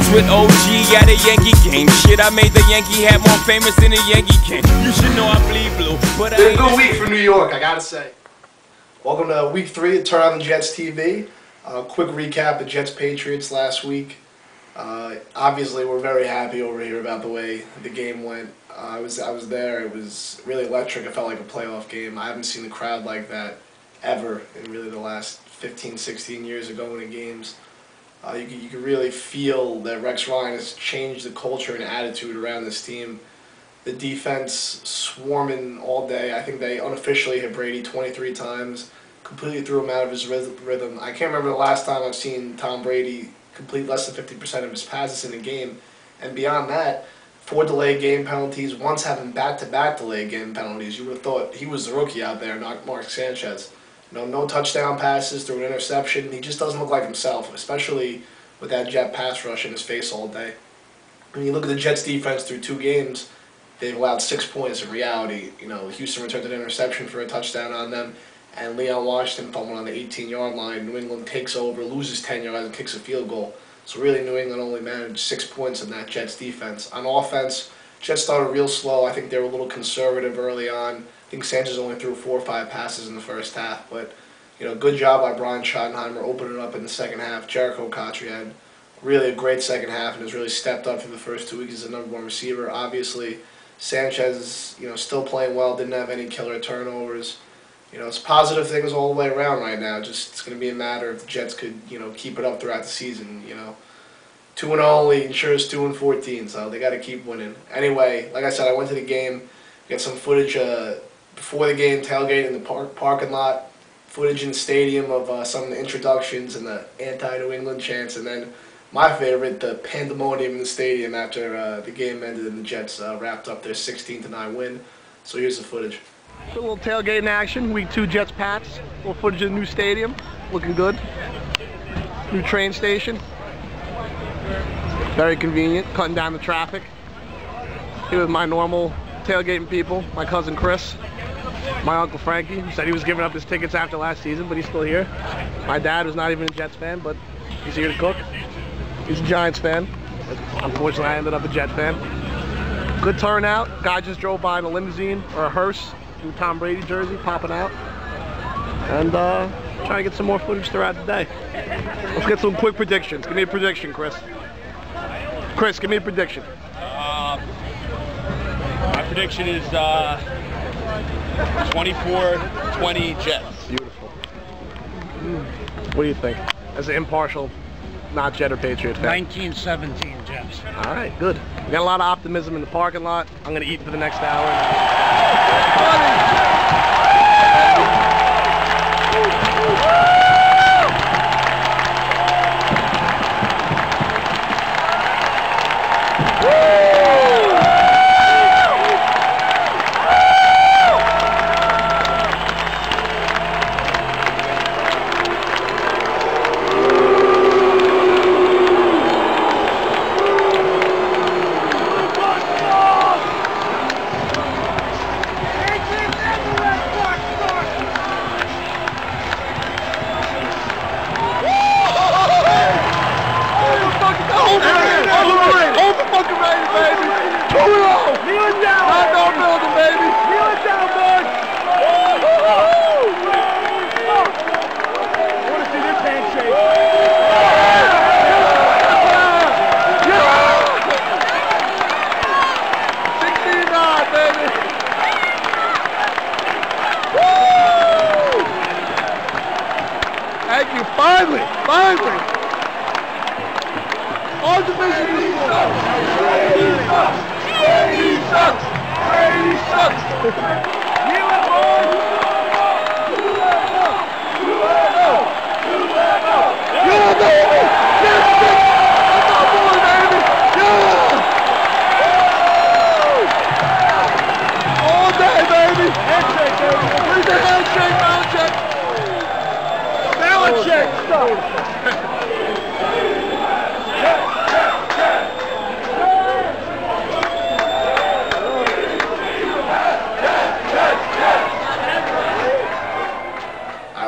was with OG at a Yankee game. Shit, I made the Yankee hat more famous than a Yankee can. You should know I bleed blue, but I It's a good week for New York, I gotta say. Welcome to week 3 of Turn On the Jets TV. Quick recap of Jets-Patriots last week. Obviously, we're very happy over here about the way the game went. I was there. It was really electric. It felt like a playoff game. I haven't seen a crowd like that ever in really the last 15, 16 years of going to games. You can really feel that Rex Ryan has changed the culture and attitude around this team. The defense swarming all day. I think they unofficially hit Brady 23 times, completely threw him out of his rhythm. I can't remember the last time I've seen Tom Brady complete less than 50% of his passes in a game. And beyond that, 4 delayed game penalties, once having back-to-back delayed game penalties. You would have thought he was the rookie out there, not Mark Sanchez. No touchdown passes, through an interception. He just doesn't look like himself, especially with that Jet pass rush in his face all day. When you look at the Jets defense through 2 games, they've allowed 6 points in reality. Houston returned an interception for a touchdown on them, and Leon Washington fumbled on the 18-yard line. New England takes over, loses 10 yards, and kicks a field goal. So really, New England only managed 6 points in that Jets defense. On offense, Jets started real slow. I think they were a little conservative early on. I think Sanchez only threw 4 or 5 passes in the first half, but good job by Brian Schottenheimer opening up in the second half. Jericho Cotchery had really a great second half and has really stepped up through the first 2 weeks as the #1 receiver. Obviously, Sanchez, still playing well, didn't have any killer turnovers. It's positive things all the way around right now. Just it's going to be a matter if the Jets could, keep it up throughout the season. 2-0 only ensures 2-14, so they got to keep winning. Anyway, like I said, I went to the game, got some footage before the game, tailgate in the parking lot, footage in the stadium of some of the introductions and the anti-New England chants, and then my favorite, the pandemonium in the stadium after the game ended and the Jets wrapped up their 16-9 win. So here's the footage. A little tailgating action, week 2 Jets Pats. A little footage of the new stadium, looking good. New train station. Very convenient, cutting down the traffic. Here with my normal tailgating people, my cousin Chris, my uncle Frankie, who said he was giving up his tickets after last season, but he's still here. My dad, who's not even a Jets fan, but he's here to cook. He's a Giants fan. Unfortunately, I ended up a Jet fan. Good turnout. Guy just drove by in a limousine or a hearse in Tom Brady jersey, popping out. And trying to get some more footage throughout the day. Let's get some quick predictions. Give me a prediction, Chris. Chris, give me a prediction. My prediction is 24-20 Jets. Beautiful. What do you think? As an impartial, not Jet or Patriot fan. 19-17 Jets. All right, good. We got a lot of optimism in the parking lot. I'm going to eat for the next hour. Thank you, finally! All division sucks! Brady sucks! Brady sucks! All day, baby! Handshake, baby! Where's the handshake, Belichick? Belichick stuff!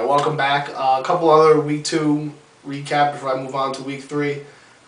Welcome back. A couple other week 2 recap before I move on to week 3.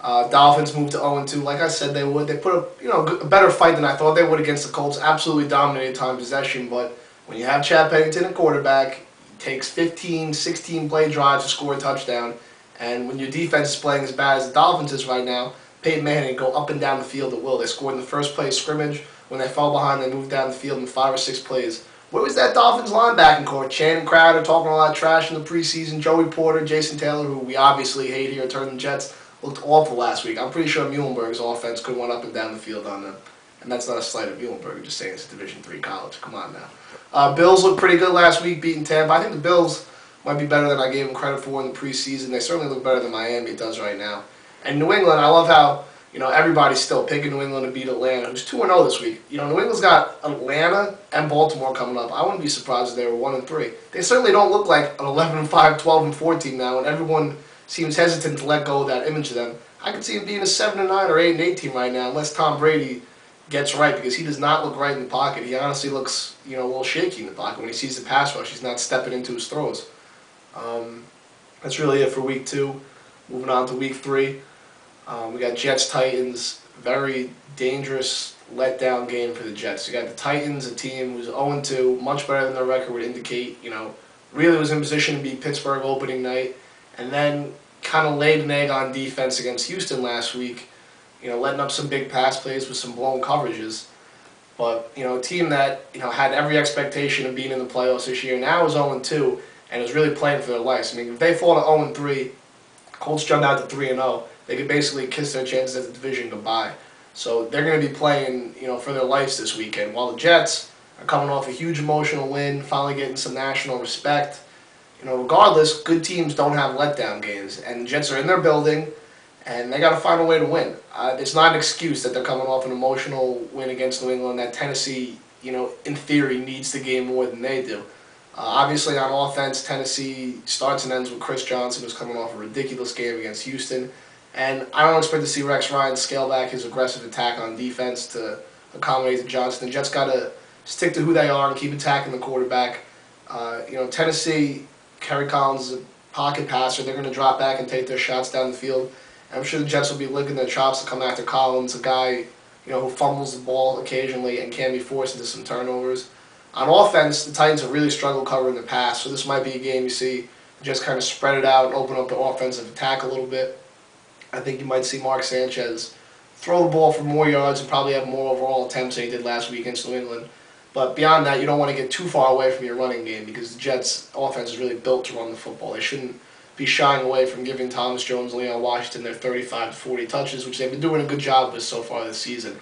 Dolphins moved to 0-2. Like I said, they would. They put a better fight than I thought they would against the Colts. Absolutely dominated time possession, but when you have Chad Pennington at quarterback, it takes 15, 16 play drives to score a touchdown. And when your defense is playing as bad as the Dolphins is right now, Peyton Manning go up and down the field at will. They scored in the first play of scrimmage. When they fell behind, they moved down the field in 5 or 6 plays. Where was that Dolphins linebacking core? Channing Crowder talking a lot of trash in the preseason. Joey Porter, Jason Taylor, who we obviously hate here at Turn the Jets, looked awful last week. I'm pretty sure Muhlenberg's offense could have went up and down the field on them. And that's not a slight at Muhlenberg. I'm just saying it's a Division III college. Come on now. Bills looked pretty good last week, beating Tampa. I think the Bills might be better than I gave them credit for in the preseason. They certainly look better than Miami does right now. And New England, I love how everybody's still picking New England to beat Atlanta, who's 2-0 this week. New England's got Atlanta and Baltimore coming up. I wouldn't be surprised if they were 1-3. They certainly don't look like an 11-5, 12-4 team now, and everyone seems hesitant to let go of that image of them. I could see them being a 7-9 or 8-8 team right now, unless Tom Brady gets right, because he does not look right in the pocket. He honestly looks, a little shaky in the pocket. When he sees the pass rush, he's not stepping into his throws. That's really it for Week 2. Moving on to Week 3. We got Jets-Titans, very dangerous letdown game for the Jets. You got the Titans, a team who's 0-2, much better than their record would indicate. Really was in position to beat Pittsburgh opening night, and then kind of laid an egg on defense against Houston last week, letting up some big pass plays with some blown coverages. But, a team that, had every expectation of being in the playoffs this year now is 0-2 and is really playing for their lives. I mean, if they fall to 0-3, Colts jump out to 3-0, they could basically kiss their chances at the division goodbye. So they're going to be playing, for their lives this weekend. While the Jets are coming off a huge emotional win, finally getting some national respect. Regardless, good teams don't have letdown games, and the Jets are in their building, and they got to find a way to win. It's not an excuse that they're coming off an emotional win against New England. That Tennessee, in theory, needs the game more than they do. Obviously, on offense, Tennessee starts and ends with Chris Johnson, who's coming off a ridiculous game against Houston. And I don't expect to see Rex Ryan scale back his aggressive attack on defense to accommodate Johnson. The Jets got to stick to who they are and keep attacking the quarterback. Tennessee, Kerry Collins is a pocket passer. They're going to drop back and take their shots down the field. I'm sure the Jets will be licking their chops to come after Collins, a guy who fumbles the ball occasionally and can be forced into some turnovers. On offense, the Titans have really struggled covering the pass, so this might be a game you see just kind of spread it out and open up the offensive attack a little bit. I think you might see Mark Sanchez throw the ball for more yards and probably have more overall attempts than he did last week against New England. But beyond that, you don't want to get too far away from your running game because the Jets' offense is really built to run the football. They shouldn't be shying away from giving Thomas Jones and Leon Washington their 35 to 40 touches, which they've been doing a good job with so far this season.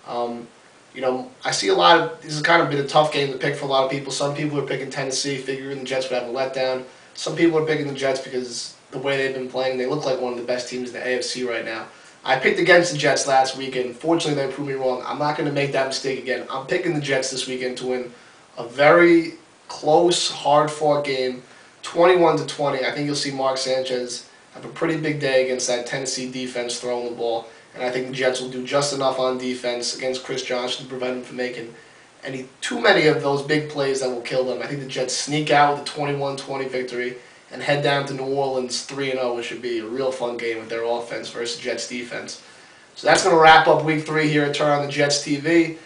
I see a lot of, this has kind of been a tough game to pick for a lot of people. Some people are picking Tennessee, figuring the Jets would have a letdown. Some people are picking the Jets because the way they've been playing, they look like one of the best teams in the AFC right now. I picked against the Jets last week, and fortunately they proved me wrong. I'm not going to make that mistake again. I'm picking the Jets this weekend to win a very close, hard-fought game, 21-20. I think you'll see Mark Sanchez have a pretty big day against that Tennessee defense throwing the ball. And I think the Jets will do just enough on defense against Chris Johnson to prevent him from making too many of those big plays that will kill them. I think the Jets sneak out with a 21-20 victory and head down to New Orleans 3-0, which should be a real fun game with their offense versus Jets defense. So that's going to wrap up Week 3 here at Turn on the Jets TV.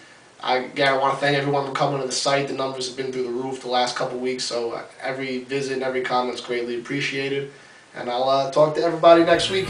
Again, I want to thank everyone for coming to the site. The numbers have been through the roof the last couple weeks, so every visit and every comment is greatly appreciated. And I'll talk to everybody next week.